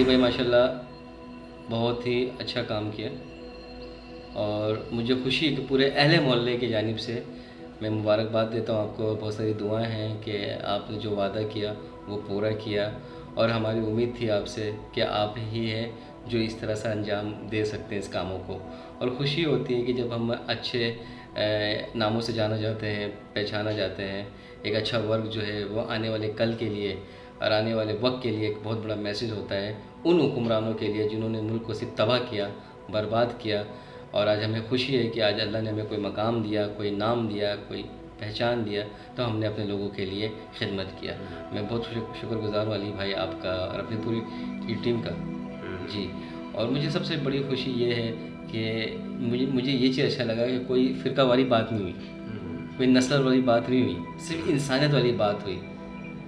अली भाई माशाल्लाह बहुत ही अच्छा काम किया और मुझे खुशी है कि पूरे अहले मोहल्ले की जानिब से मैं मुबारकबाद देता हूँ आपको। बहुत सारी दुआएं हैं कि आपने जो वादा किया वो पूरा किया और हमारी उम्मीद थी आपसे कि आप ही हैं जो इस तरह से अंजाम दे सकते हैं इस कामों को। और खुशी होती है कि जब हम अच्छे नामों से जाना जाते हैं, पहचाना जाते हैं, एक अच्छा वर्ग जो है वो आने वाले कल के लिए और आने वाले वक्त के लिए एक बहुत बड़ा मैसेज होता है उन हुक्मरानों के लिए जिन्होंने मुल्क को सिर्फ तबाह किया, बर्बाद किया। और आज हमें खुशी है कि आज अल्लाह ने हमें कोई मकाम दिया, कोई नाम दिया, कोई पहचान दिया, तो हमने अपने लोगों के लिए खिदमत किया। मैं बहुत शुक्रगुज़ार हूँ अली भाई आपका और अपनी पूरी टीम का जी। और मुझे सबसे बड़ी खुशी ये है कि मुझे ये चीज़ अच्छा लगा कि कोई फ़िरका वाली बात नहीं हुई, कोई नस्ल वाली बात नहीं हुई, सिर्फ इंसानियत वाली बात हुई,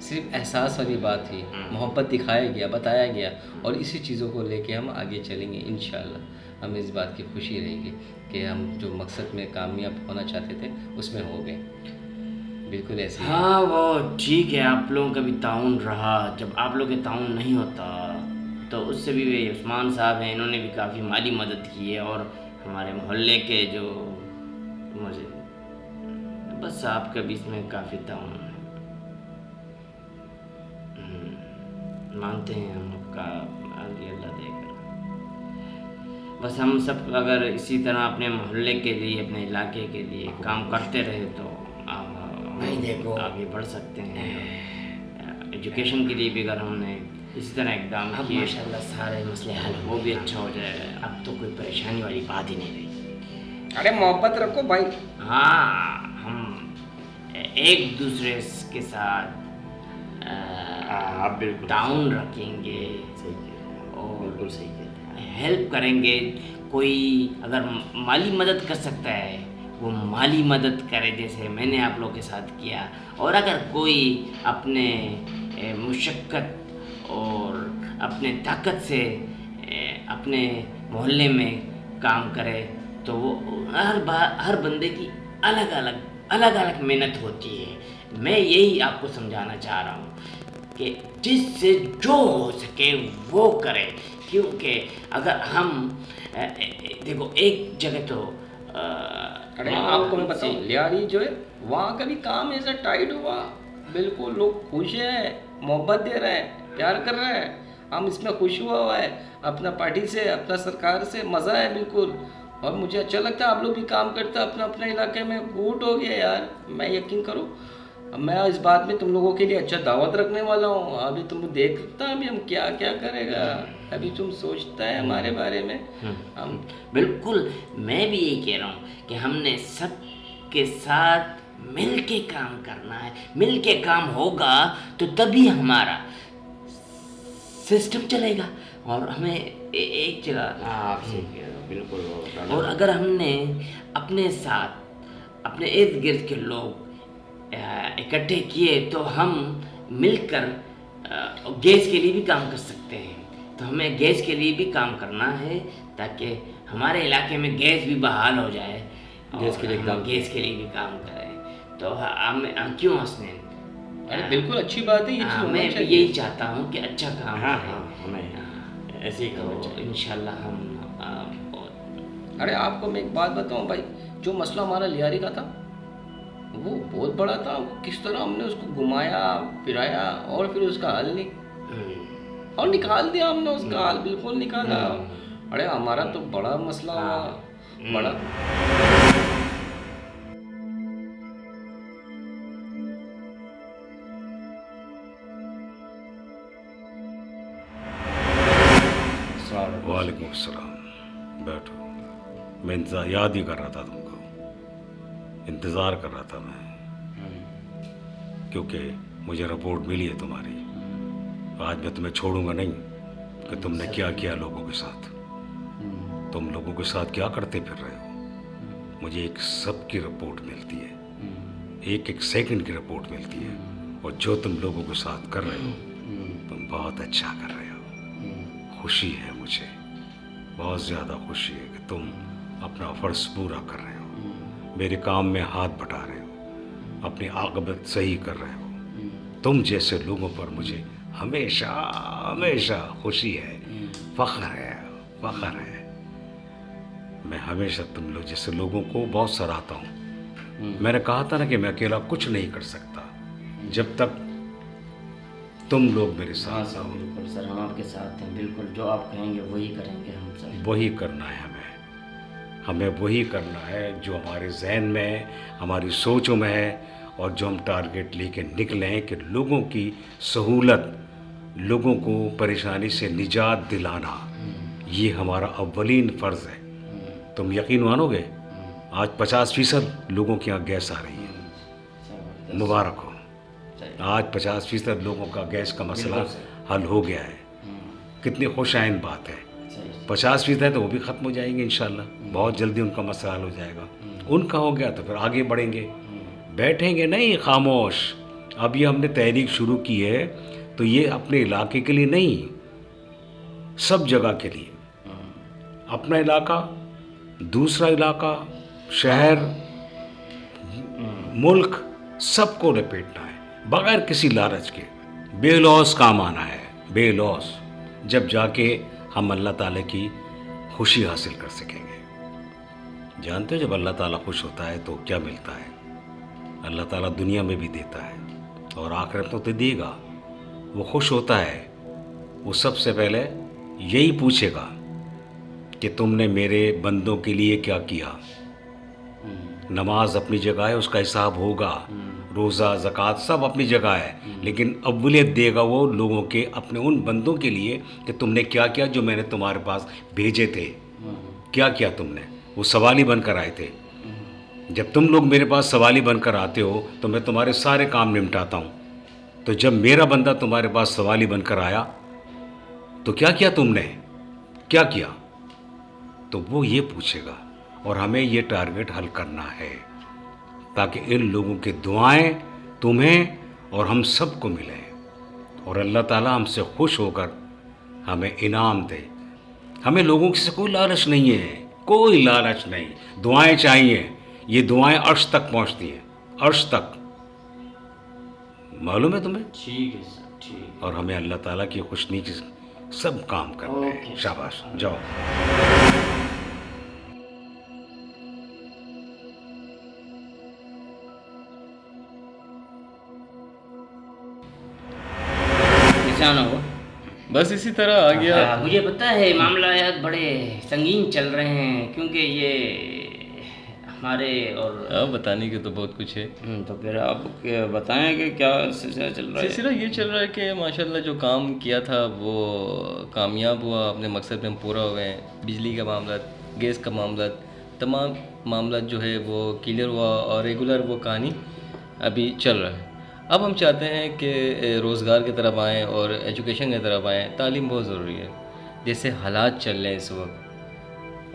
सिर्फ एहसास वाली बात हुई, मोहब्बत दिखाया गया, बताया गया। और इसी चीज़ों को लेके हम आगे चलेंगे इंशाअल्लाह। हमें इस बात की खुशी रहेगी कि हम जो मकसद में कामयाब होना चाहते थे उसमें हो गए। बिल्कुल ऐसे ही। हाँ वो ठीक है, आप लोगों का भी ताउन रहा। जब आप लोग के ताउन नहीं होता तो उससे भी वे उस्मान साहब हैं, इन्होंने भी काफ़ी माली मदद की है। और हमारे मोहल्ले के जो मुझे बस आपका भी इसमें काफ़ी ताउन है। मानते हैं हम आपका, आगे अल्लाह देकर। बस हम सब अगर इसी तरह अपने मोहल्ले के लिए, अपने इलाके के लिए काम करते रहे तो भाई देखो आगे बढ़ सकते हैं। एजुकेशन के लिए भी अगर हमने इसी तरह इकदाम अब किए माशाल्लाह सारे मसले हल वो भी अच्छा हो जाएगा। अब तो कोई परेशानी वाली बात ही नहीं रही। अरे मोहब्बत रखो भाई। हाँ, हम एक दूसरे के साथ आप बिल्कुल ताउन रखेंगे सही कह रहे हैं, और बिल्कुल सही कह रहे हैं। हेल्प करेंगे। कोई अगर माली मदद कर सकता है वो माली मदद करे, जैसे मैंने आप लोग के साथ किया। और अगर कोई अपने मुशक्क़त और अपने ताकत से अपने मोहल्ले में काम करे तो वो हर बंदे की अलग अलग मेहनत होती है। मैं यही आपको समझाना चाह रहा हूँ कि जिससे जो हो सके वो करे। क्योंकि अगर हम देखो एक जगह तो अरे आपको मैं बताऊँ, लियारी जो है वहाँ का भी काम ऐसा टाइट हुआ, बिल्कुल लोग खुश हैं, मोहब्बत दे रहे हैं, प्यार कर रहे हैं। हम इसमें खुश हुआ है अपना पार्टी से, अपना सरकार से, मज़ा है बिल्कुल। और मुझे अच्छा लगता है आप लोग भी काम करते हैं अपना अपने इलाके में। गुड हो गया यार, मैं यकीन करो मैं इस बात में तुम लोगों के लिए अच्छा दावत रखने वाला हूँ। अभी तुम देखता अभी हम क्या क्या करेगा, अभी तुम सोचता है हमारे बारे में। हम बिल्कुल, मैं भी यही कह रहा हूँ कि हमने सब के साथ मिल के काम करना है। मिल के काम होगा तो तभी हमारा सिस्टम चलेगा। और हमें एक जगह आप सही कह रहे हो, बिल्कुल। और अगर हमने अपने साथ अपने इर्द गिर्द के लोग इकट्ठे किए तो हम मिलकर गैस के लिए भी काम कर सकते हैं। तो हमें गैस के लिए भी काम करना है ताकि हमारे इलाके में गैस भी बहाल हो जाए। गैस के लिए हम गैस के लिए भी काम करें तो हम क्यों हंसने। अरे बिल्कुल अच्छी बात है ये चीज़ मैं होना भी चाहिए। यही चाहता हूँ कि अच्छा काम हाँ करें। हाँ, हमें ऐसे ही करना तो चाहिए। इंशाल्लाह हम अरे आपको मैं एक बात बताऊं भाई, जो मसला हमारा लियारी का था वो बहुत बड़ा था। वो किस तरह हमने उसको घुमाया फिराया और फिर उसका हल और निकाल दिया हमने उसका हल, बिल्कुल निकाला। अरे हमारा तो बड़ा मसला हुआ, बड़ा। वालेकुम अस्सलाम। बैठो। मैं याद ही कर रहा था तुमको, इंतज़ार कर रहा था मैं, क्योंकि मुझे रिपोर्ट मिली है तुम्हारी। आज मैं तुम्हें छोड़ूंगा नहीं कि तुमने क्या किया लोगों के साथ। तुम लोगों के साथ क्या करते फिर रहे हो। मुझे एक सब की रिपोर्ट मिलती है, एक एक सेकंड की रिपोर्ट मिलती है। और जो तुम लोगों के साथ कर रहे हो तुम बहुत अच्छा कर रहे हो। खुशी है मुझे, बहुत ज़्यादा खुशी है कि तुम अपना फ़र्ज़ पूरा कर रहे हो, मेरे काम में हाथ बटा रहे हो, अपनी आक़िबत सही कर रहे हो। तुम जैसे लोगों पर मुझे हमेशा हमेशा खुशी है फ़ख्र है, फ़ख्र है। मैं हमेशा तुम लोग जैसे लोगों को बहुत सराहता हूँ। मैंने कहा था ना कि मैं अकेला कुछ नहीं कर सकता जब तक तुम लोग मेरे हाँ साथ सर, हो। बिल्कुल सर, हम आपके साथ हैं, बिल्कुल जो आप कहेंगे वही करेंगे हम सर। वही करना है हमें वही करना है जो हमारे जहन में है, हमारी सोचों में है, और जो हम टारगेट लेके निकले हैं कि लोगों की सहूलत, लोगों को परेशानी से निजात दिलाना, ये हमारा अव्वलीन फ़र्ज़ है। तुम यकीन मानोगे, आज 50% लोगों के यहाँ गैस आ रही है। मुबारक हो, आज 50% लोगों का गैस का मसला हल हो गया है। कितनी खुशाइन बात है। 50% है तो वो भी ख़त्म हो जाएंगे इंशाल्लाह, बहुत जल्दी उनका मसला हल हो जाएगा। उनका हो गया तो फिर आगे बढ़ेंगे, बैठेंगे नहीं खामोश। अब ये हमने तहरीक शुरू की है तो ये अपने इलाके के लिए नहीं, सब जगह के लिए। अपना इलाका, दूसरा इलाका, शहर, मुल्क, सबको लपेटना है बगैर किसी लालच के। बेलौस काम आना है, बेलौस, जब जाके हम अल्लाह ताला की खुशी हासिल कर सकेंगे। जानते हो जब अल्लाह ताला खुश होता है तो क्या मिलता है? अल्लाह ताला दुनिया में भी देता है और आखिरत में तो देगा। वो खुश होता है, वो सबसे पहले यही पूछेगा कि तुमने मेरे बंदों के लिए क्या किया। नमाज अपनी जगह है, उसका हिसाब होगा, रोज़ा, ज़कात सब अपनी जगह है, लेकिन अव्वलियत देगा वो लोगों के, अपने उन बंदों के लिए कि तुमने क्या किया जो मैंने तुम्हारे पास भेजे थे। क्या किया तुमने? वो सवाली बनकर आए थे। जब तुम लोग मेरे पास सवाली बनकर आते हो तो मैं तुम्हारे सारे काम निपटाता हूँ। तो जब मेरा बंदा तुम्हारे पास सवाली बनकर आया तो क्या किया तुमने, क्या किया? तो वो ये पूछेगा और हमें ये टारगेट हल करना है ताकि इन लोगों की दुआएं तुम्हें और हम सबको मिलें और अल्लाह ताला हमसे खुश होकर हमें इनाम दे। हमें लोगों से कोई लालच नहीं है, कोई लालच नहीं। दुआएं चाहिए, ये दुआएं अर्श तक पहुंचती हैं, अर्श तक। मालूम है तुम्हें? ठीक है सर, ठीक। और हमें अल्लाह ताला की खुशनी की सब काम करना है। ओके। शाबाश, जाओ। निशान हो। बस इसी तरह आ गया। हाँ, मुझे पता है मामला यार बड़े संगीन चल रहे हैं, क्योंकि ये हमारे और अब बताने की तो बहुत कुछ है। तो फिर आप बताएं कि क्या सिलसिला चल रहा है। सिलसिला ये चल रहा है कि माशाल्लाह जो काम किया था वो कामयाब हुआ, अपने मकसद में हम पूरा हुए हैं। बिजली का मामला, गैस का मामला, तमाम मामला जो है वो क्लियर हुआ और रेगुलर वो कहानी अभी चल रहा है। अब हम चाहते हैं कि रोज़गार की तरफ आएँ और एजुकेशन की तरफ आएँ। तालीम बहुत ज़रूरी है, जैसे हालात चल रहे हैं इस वक्त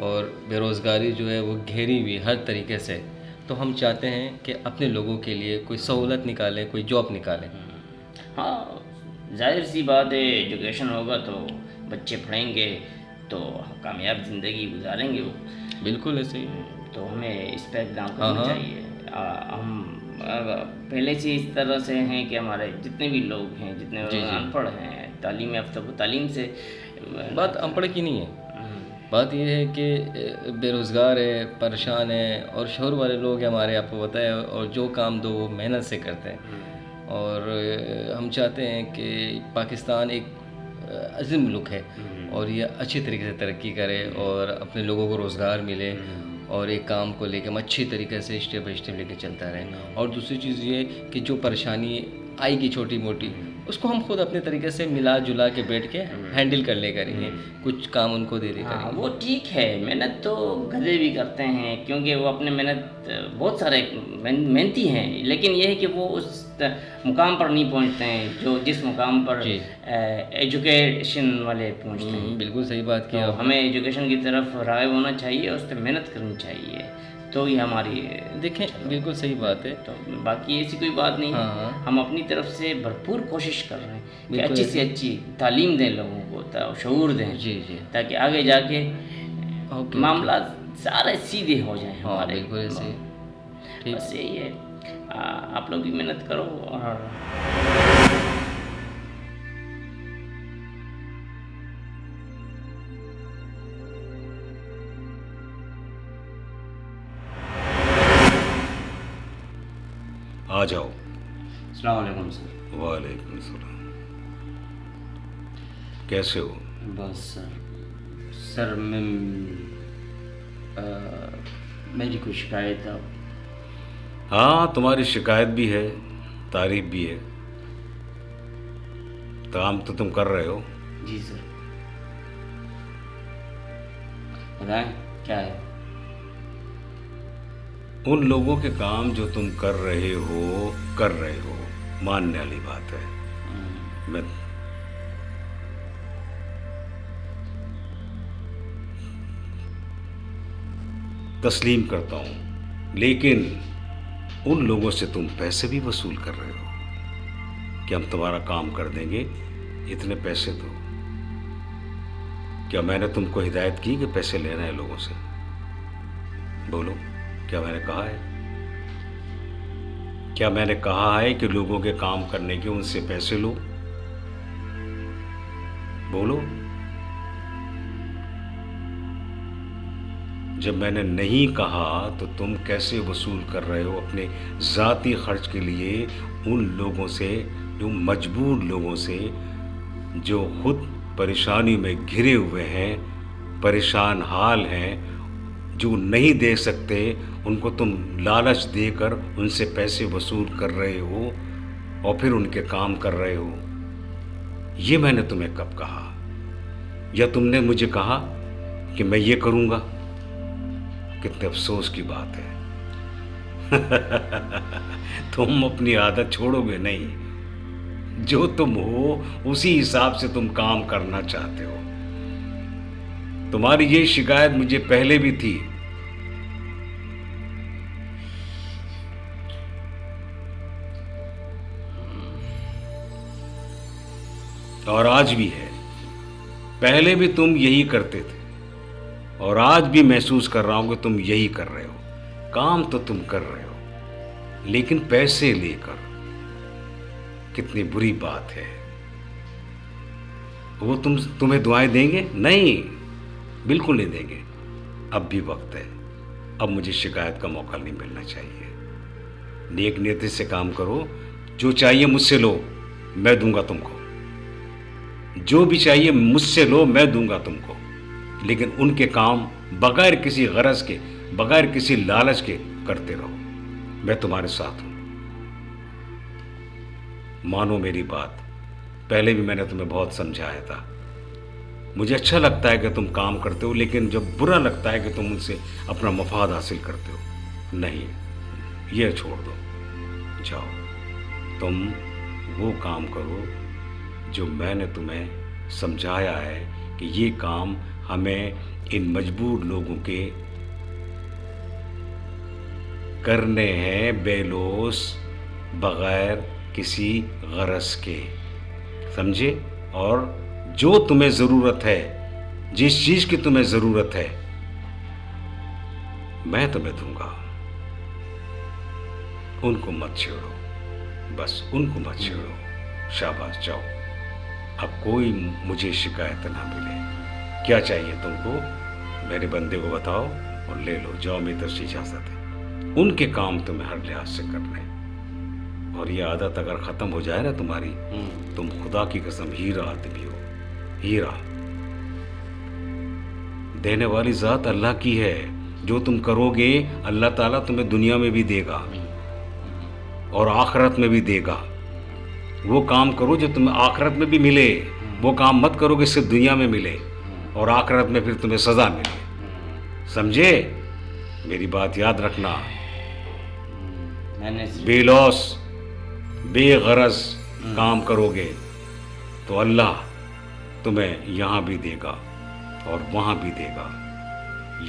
और बेरोज़गारी जो है वो घेरी हुई हर तरीके से। तो हम चाहते हैं कि अपने लोगों के लिए कोई सहूलत निकालें, कोई जॉब निकालें। हाँ, जाहिर सी बात है, एजुकेशन होगा तो बच्चे पढ़ेंगे तो कामयाब ज़िंदगी गुजारेंगे वो। बिल्कुल ऐसे ही। तो हमें इस पर इक़दाम हाँ, करना हाँ। चाहिए। हम पहले से इस तरह से हैं कि हमारे जितने भी लोग हैं, जितने जी, जी। अनपढ़ हैं, तालीम याफ्ता, वो तालीम से बात अनपढ़ की नहीं है, बात यह है कि बेरोज़गार है, परेशान है और शहर वाले लोग हैं हमारे, आपको पता है, और जो काम दो वो मेहनत से करते हैं। और हम चाहते हैं कि पाकिस्तान एक अज़ीम मुल्क है और ये अच्छी तरीके से तरक्की करे और अपने लोगों को रोज़गार मिले और एक काम को लेकर हम अच्छी तरीके से स्टेप बाई स्टेप लेके चलता रहे। और दूसरी चीज़ ये कि जो परेशानी आएगी छोटी मोटी, उसको हम खुद अपने तरीके से मिला जुला के बैठ के हैंडल कर ले करेंगे, कुछ काम उनको दे दे हाँ, करेंगे। वो ठीक है। मेहनत तो गधे भी करते हैं, क्योंकि वो अपने मेहनत बहुत सारे मेहनती हैं, लेकिन ये है कि वो उस मुकाम पर नहीं पहुंचते हैं जो जिस मुकाम पर जी। एजुकेशन वाले पहुंचते हैं। बिल्कुल सही बात की तो आप। हमें एजुकेशन की तरफ राग़िब होना चाहिए, उस पर मेहनत करनी चाहिए, तो ये हमारी देखें, बिल्कुल सही बात है। तो बाकी ऐसी कोई बात नहीं है। हाँ, हाँ। हम अपनी तरफ से भरपूर कोशिश कर रहे हैं कि बिल्कुल अच्छी से अच्छी तालीम दें लोगों को, शऊर दें, जी जी। ताकि आगे जाके ओके, मामला सारे सीधे हो जाएं हाँ हमारे। बिल्कुल ऐसे ही। ठीक। बस यही है। आप लोग भी मेहनत करो और आ जाओ। अस्सलाम वालेकुम सर। वालेकुम सलाम। कैसे हो? बस सर मैं मेरी कुछ शिकायत है। हाँ, तुम्हारी शिकायत भी है, तारीफ भी है। काम तो तुम कर रहे हो। जी सर, बताएं क्या है? उन लोगों के काम जो तुम कर रहे हो, मानने वाली बात है। मैं तस्लीम करता हूँ, लेकिन उन लोगों से तुम पैसे भी वसूल कर रहे हो कि हम तुम्हारा काम कर देंगे, इतने पैसे दो। क्या मैंने तुमको हिदायत की कि पैसे लेना है लोगों से? बोलो, क्या मैंने कहा है? क्या मैंने कहा है कि लोगों के काम करने के उनसे पैसे लो? बोलो। जब मैंने नहीं कहा तो तुम कैसे वसूल कर रहे हो अपने ज़ाती खर्च के लिए उन लोगों से, जो मजबूर लोगों से, जो खुद परेशानी में घिरे हुए हैं, परेशान हाल हैं, जो नहीं दे सकते, उनको तुम लालच देकर उनसे पैसे वसूल कर रहे हो और फिर उनके काम कर रहे हो। ये मैंने तुम्हें कब कहा? या तुमने मुझे कहा कि मैं ये करूँगा? कितने अफसोस की बात है। तुम अपनी आदत छोड़ोगे नहीं। जो तुम हो उसी हिसाब से तुम काम करना चाहते हो। तुम्हारी ये शिकायत मुझे पहले भी थी। और आज भी है। पहले भी तुम यही करते थे और आज भी महसूस कर रहा हूं कि तुम यही कर रहे हो। काम तो तुम कर रहे हो, लेकिन पैसे लेकर। कितनी बुरी बात है। वो तुम्हें दुआएं देंगे? नहीं, बिल्कुल नहीं देंगे। अब भी वक्त है। अब मुझे शिकायत का मौका नहीं मिलना चाहिए। नेक नीयत से काम करो। जो चाहिए मुझसे लो, मैं दूंगा तुमको। जो भी चाहिए मुझसे लो, मैं दूंगा तुमको। लेकिन उनके काम बगैर किसी गरज के, बगैर किसी लालच के करते रहो। मैं तुम्हारे साथ हूं। मानो मेरी बात। पहले भी मैंने तुम्हें बहुत समझाया था। मुझे अच्छा लगता है कि तुम काम करते हो, लेकिन जब बुरा लगता है कि तुम उनसे अपना मफाद हासिल करते हो। नहीं, ये छोड़ दो। जाओ, तुम वो काम करो जो मैंने तुम्हें समझाया है कि ये काम हमें इन मजबूर लोगों के करने हैं, बेलोस, बगैर किसी गरज के। समझे? और जो तुम्हें ज़रूरत है, जिस चीज़ की तुम्हें ज़रूरत है, मैं तुम्हें दूंगा। उनको मत छेड़ो, बस उनको मत छेड़ो। शाबाश, जाओ। अब कोई मुझे शिकायत ना मिले। क्या चाहिए तुमको? मेरे बंदे को बताओ और ले लो। जाओ, मेरी तरफ से इजाज़त है। उनके काम तुम्हें हर लिहाज से करने। और ये आदत अगर ख़त्म हो जाए ना तुम्हारी, तुम खुदा की कसम हीरा आदमी हो। हीरा। देने वाली ज़ात अल्लाह की है। जो तुम करोगे अल्लाह ताला तुम्हें दुनिया में भी देगा और आखिरत में भी देगा। वो काम करो जो तुम्हें आखिरत में भी मिले। वो काम मत करो कि सिर्फ दुनिया में मिले और आखिरत में फिर तुम्हें सज़ा मिले। समझे? मेरी बात याद रखना। मैंने बेलौस, बेगरज काम करोगे तो अल्लाह तुम्हें यहाँ भी देगा और वहाँ भी देगा।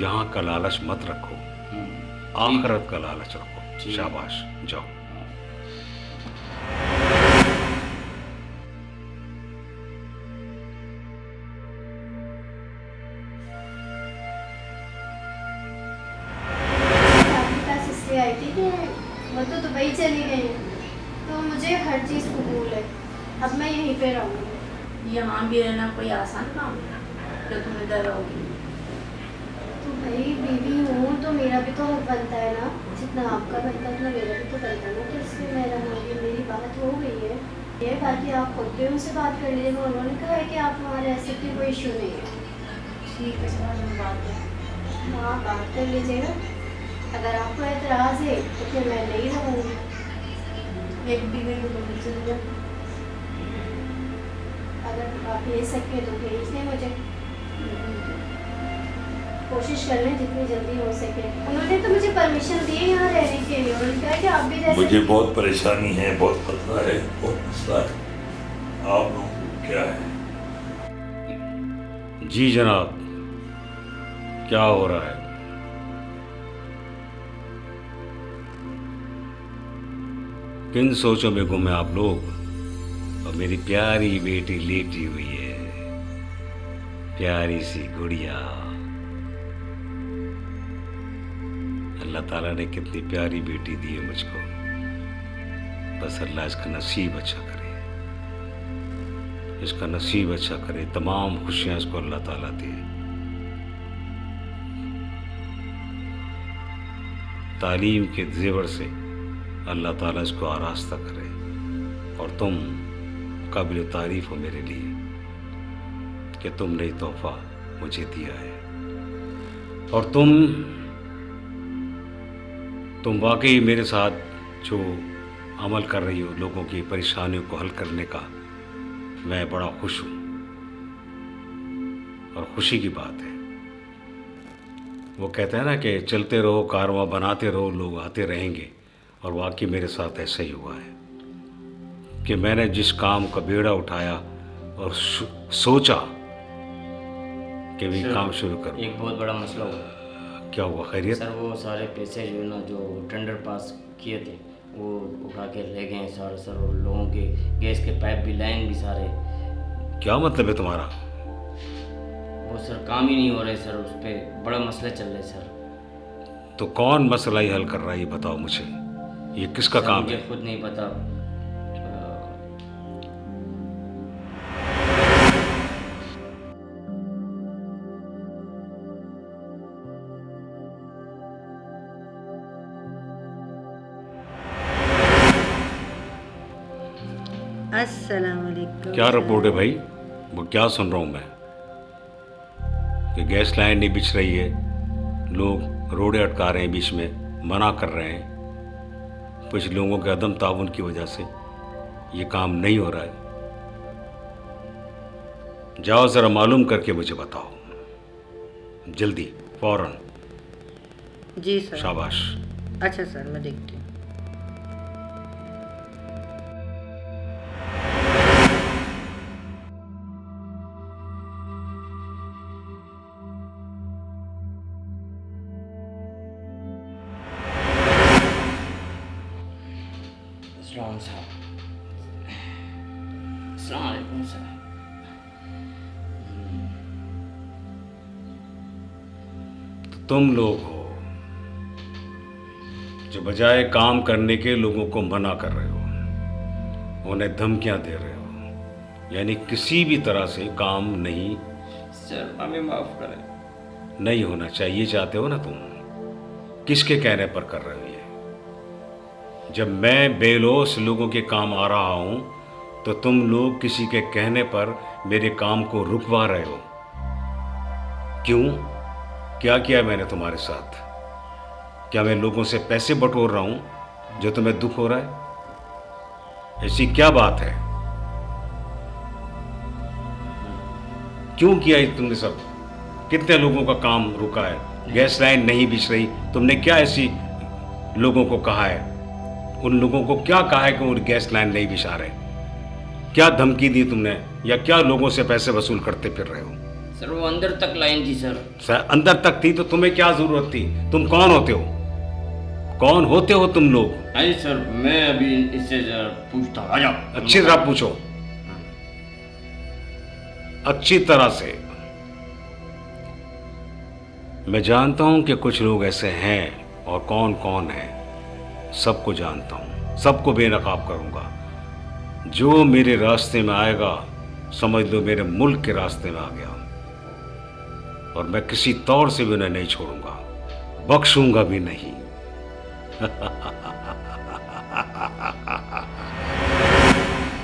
यहाँ का लालच मत रखो, आखिरत का लालच रखो। शाबाश, जाओ। आई थी कि वो तो दुबई चली गई, तो मुझे हर चीज़ कबूल है। अब मैं यहीं पे रहूँगी। यहाँ भी रहना कोई आसान काम है जो तुम इधर रहोगी? तो भाई बीवी हूँ तो मेरा भी तो हक बनता है ना। जितना आपका बनता उतना मेरा भी तो बनता ना, तो इसलिए मैं रहूँगी, मेरी बात हो गई है। ये बाकी आप खुद भी उनसे बात कर लीजिएगा, उन्होंने कहा है कि आप वहाँ रह सकते हैं, कोई इशू नहीं है। ठीक है सर, हम बात करें। हाँ बात कर लीजिएगा, अगर आपको एतराज़ है तो फिर मैं नहीं रहूँगी। एक भी गई तो चल जाए। अगर आप भेज सकते हैं तो भेज दें मुझे, कोशिश कर लें जितनी जल्दी हो सके। उन्होंने तो मुझे परमिशन दी है यहाँ रहने के लिए, उन्होंने कहा कि आप भी रह मुझे सकते हैं। बहुत परेशानी है, बहुत खतरा है, बहुत मसला है। आप लोगों को क्या है? जी जनाब, क्या हो रहा है? किन सोचों में गुमे आप लोग? और मेरी प्यारी बेटी लेटी हुई है, प्यारी सी गुड़िया। अल्लाह ताला ने कितनी प्यारी बेटी दी है मुझको, बस अल्लाह इसका नसीब अच्छा करे, इसका नसीब अच्छा करे, तमाम खुशियां इसको अल्लाह ताला दे। तालीम के जेवर से अल्लाह ताला इसको आरास्ता करे, और तुम काबिल तारीफ हो मेरे लिए कि तुमने ये तोहफा मुझे दिया है। और तुम वाकई मेरे साथ जो अमल कर रही हो, लोगों की परेशानियों को हल करने का, मैं बड़ा खुश हूँ। और खुशी की बात है, वो कहते हैं ना कि चलते रहो कारवां बनाते रहो, लोग आते रहेंगे। और वाकई मेरे साथ ऐसा ही हुआ है कि मैंने जिस काम का बेड़ा उठाया और सोचा कि भी सर, काम शुरू करूँ। एक बहुत बड़ा मसला हुआ। क्या हुआ? खैरियत? सर वो सारे पैसे जो है ना, जो टेंडर पास किए थे, वो उठा के ले गए सारे। सर वो लोगों के गैस के पाइप भी, लाइन भी सारे। क्या मतलब है तुम्हारा? वो सर काम ही नहीं हो रहे सर, उस पर बड़ा मसला चल रहा है सर। तो कौन मसला ही हल कर रहा है, ये बताओ मुझे। ये किसका सर, काम मुझे है? खुद नहीं पता। अस्सलाम वालेकुम। क्या रिपोर्ट है भाई? वो क्या सुन रहा हूँ मैं कि गैस लाइन नहीं बिछ रही है, लोग रोडे अटका रहे हैं, बीच में मना कर रहे हैं, कुछ लोगों के अदम ताउन की वजह से ये काम नहीं हो रहा है। जाओ ज़रा मालूम करके मुझे बताओ, जल्दी, फौरन। जी सर। शाबाश। अच्छा सर, मैं देखती हूँ। अस्सलाम साहब। अस्सलाम वालेकुम सर। तुम लोग हो जो बजाय काम करने के लोगों को मना कर रहे हो, उन्हें धमकियां दे रहे हो, यानी किसी भी तरह से काम नहीं। सर हमें माफ़ करें। नहीं होना चाहिए चाहते हो ना तुम? किसके कहने पर कर रहे हो ये? जब मैं बेलौस लोगों के काम आ रहा हूं तो तुम लोग किसी के कहने पर मेरे काम को रुकवा रहे हो। क्यों? क्या किया मैंने तुम्हारे साथ? क्या मैं लोगों से पैसे बटोर रहा हूं जो तुम्हें दुख हो रहा है? ऐसी क्या बात है? क्यों किया ये तुमने सब? कितने लोगों का काम रुका है, गैस लाइन नहीं बिछ रही, तुमने क्या ऐसी लोगों को कहा है? उन लोगों को क्या कहा है कि वो गैस लाइन नहीं बिछा रहे? क्या धमकी दी तुमने, या क्या लोगों से पैसे वसूल करते फिर रहे हो? सर वो अंदर तक लाइन थी सर। अंदर तक थी तो तुम्हें क्या जरूरत थी? तुम कौन होते हो? कौन होते हो तुम लोग? नहीं सर, मैं अभी इससे पूछता हूँ। आ जाओ। अच्छी तरह पूछो, अच्छी तरह से। मैं जानता हूं कि कुछ लोग ऐसे हैं, और कौन कौन है सबको जानता हूं, सबको बेनकाब करूंगा। जो मेरे रास्ते में आएगा समझ लो मेरे मुल्क के रास्ते में आ गया, और मैं किसी तौर से भी उन्हें नहीं छोड़ूंगा, बख्शूंगा भी नहीं। है